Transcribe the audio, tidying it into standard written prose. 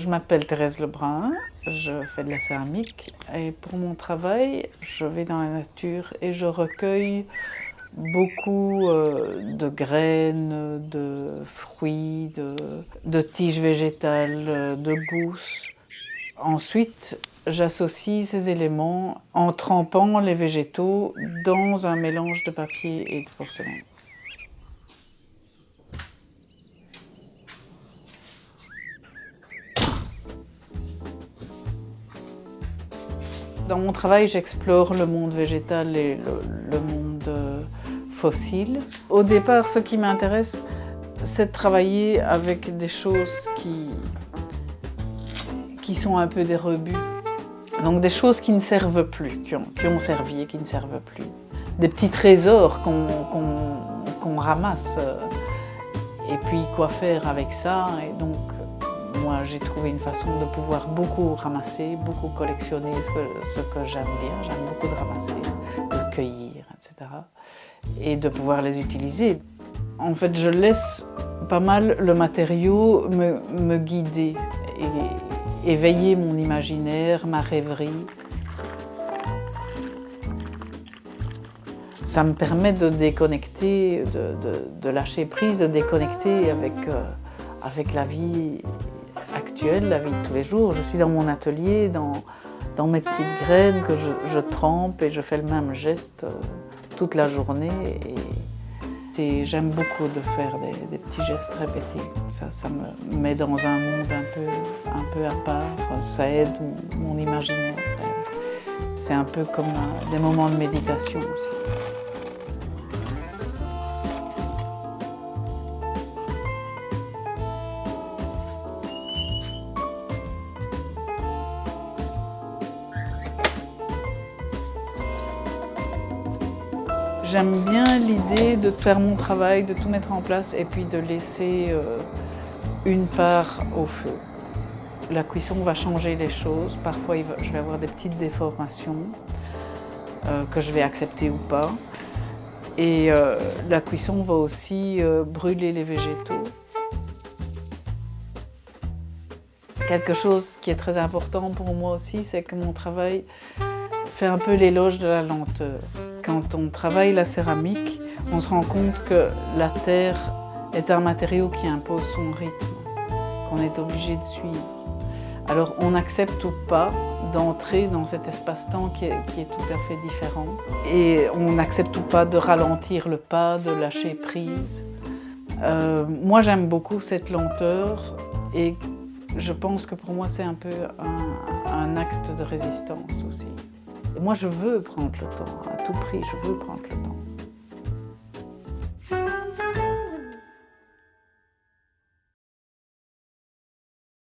Je m'appelle Thérèse Lebrun, je fais de la céramique et pour mon travail, je vais dans la nature et je recueille beaucoup de graines, de fruits, de tiges végétales, de gousses. Ensuite, j'associe ces éléments en trempant les végétaux dans un mélange de papier et de porcelaine. Dans mon travail, j'explore le monde végétal et le monde fossile. Au départ, ce qui m'intéresse, c'est de travailler avec des choses qui sont un peu des rebuts. Donc des choses qui ne servent plus, qui ont servi et qui ne servent plus. Des petits trésors qu'on ramasse. Et puis quoi faire avec ça? Et donc, moi, j'ai trouvé une façon de pouvoir beaucoup ramasser, beaucoup collectionner ce que j'aime bien. J'aime beaucoup de ramasser, de cueillir, etc. Et de pouvoir les utiliser. En fait, je laisse pas mal le matériau me guider et éveiller mon imaginaire, ma rêverie. Ça me permet de déconnecter, de lâcher prise, de déconnecter avec la vie actuelle, la vie de tous les jours. Je suis dans mon atelier, dans mes petites graines que je trempe et je fais le même geste toute la journée. Et j'aime beaucoup de faire des petits gestes répétés. Ça me met dans un monde un peu à part. Ça aide mon imaginaire. C'est un peu comme des moments de méditation aussi. J'aime bien l'idée de faire mon travail, de tout mettre en place et puis de laisser une part au feu. La cuisson va changer les choses. Parfois, je vais avoir des petites déformations que je vais accepter ou pas. Et la cuisson va aussi brûler les végétaux. Quelque chose qui est très important pour moi aussi, c'est que mon travail fait un peu l'éloge de la lenteur. Quand on travaille la céramique, on se rend compte que la terre est un matériau qui impose son rythme, qu'on est obligé de suivre. Alors on accepte ou pas d'entrer dans cet espace-temps qui est tout à fait différent. Et on n'accepte ou pas de ralentir le pas, de lâcher prise. Moi j'aime beaucoup cette lenteur et je pense que pour moi c'est un peu un acte de résistance aussi. Et moi je veux prendre le temps, à tout prix, je veux prendre le temps.